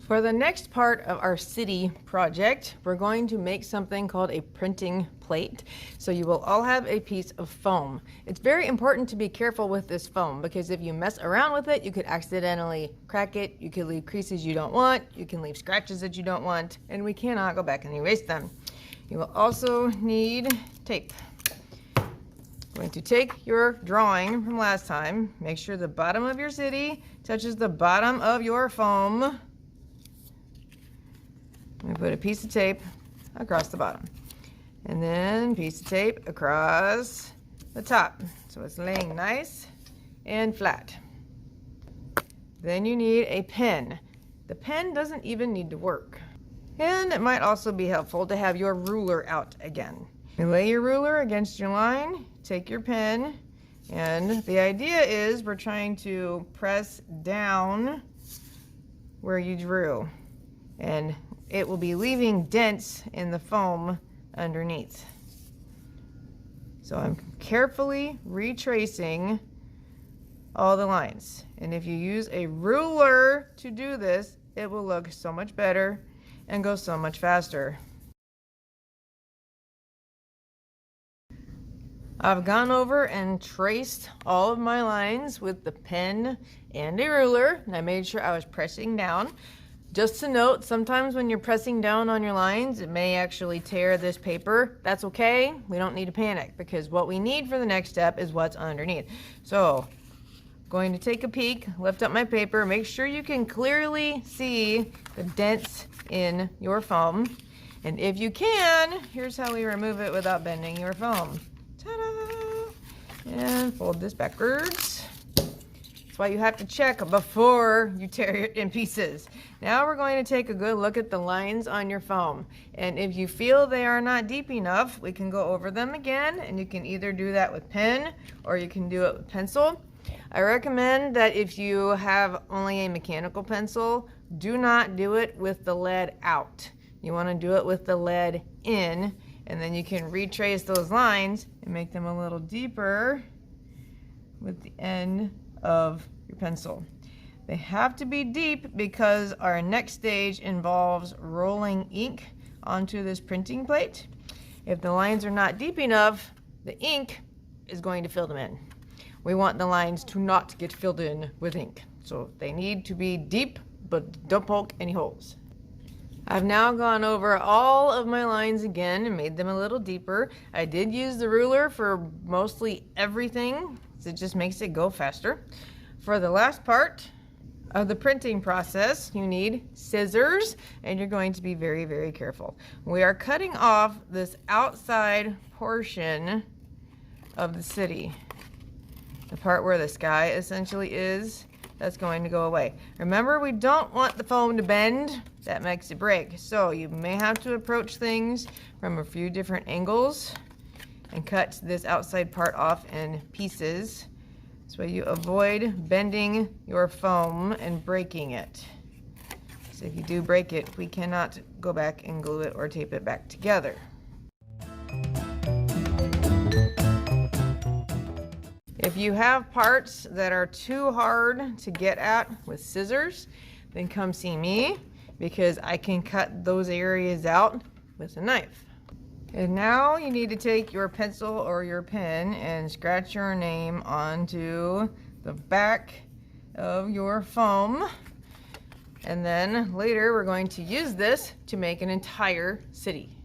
For the next part of our city project, we're going to make something called a printing plate. So you will all have a piece of foam. It's very important to be careful with this foam because if you mess around with it, you could accidentally crack it, you could leave creases you don't want, you can leave scratches that you don't want, and we cannot go back and erase them. You will also need tape. Going to take your drawing from last time, make sure the bottom of your city touches the bottom of your foam. We put a piece of tape across the bottom and then piece of tape across the top so it's laying nice and flat. Then you need a pen. The pen doesn't even need to work. And it might also be helpful to have your ruler out again. You lay your ruler against your line, take your pen, and the idea is we're trying to press down where you drew, and it will be leaving dents in the foam underneath. So I'm carefully retracing all the lines. And if you use a ruler to do this, it will look so much better and go so much faster. I've gone over and traced all of my lines with the pen and a ruler, and I made sure I was pressing down. Just to note, sometimes when you're pressing down on your lines, it may actually tear this paper. That's okay. We don't need to panic because what we need for the next step is what's underneath. So, going to take a peek, lift up my paper, make sure you can clearly see the dents in your foam. And if you can, here's how we remove it without bending your foam. Ta-da! And fold this backwards. That's why you have to check before you tear it in pieces. Now we're going to take a good look at the lines on your foam. And if you feel they are not deep enough, we can go over them again, and you can either do that with pen or you can do it with pencil. I recommend that if you have only a mechanical pencil, do not do it with the lead out. You want to do it with the lead in, and then you can retrace those lines and make them a little deeper with the end of your pencil. They have to be deep because our next stage involves rolling ink onto this printing plate. If the lines are not deep enough, the ink is going to fill them in. We want the lines to not get filled in with ink. So they need to be deep, but don't poke any holes. I've now gone over all of my lines again and made them a little deeper. I did use the ruler for mostly everything, so it just makes it go faster. For the last part of the printing process, you need scissors, and you're going to be very, very careful. We are cutting off this outside portion of the city. The part where the sky essentially is, that's going to go away. Remember, we don't want the foam to bend. That makes it break. So you may have to approach things from a few different angles and cut this outside part off in pieces. So you avoid bending your foam and breaking it. So if you do break it, we cannot go back and glue it or tape it back together. If you have parts that are too hard to get at with scissors, then come see me because I can cut those areas out with a knife. And now you need to take your pencil or your pen and scratch your name onto the back of your foam. And then later we're going to use this to make an entire city.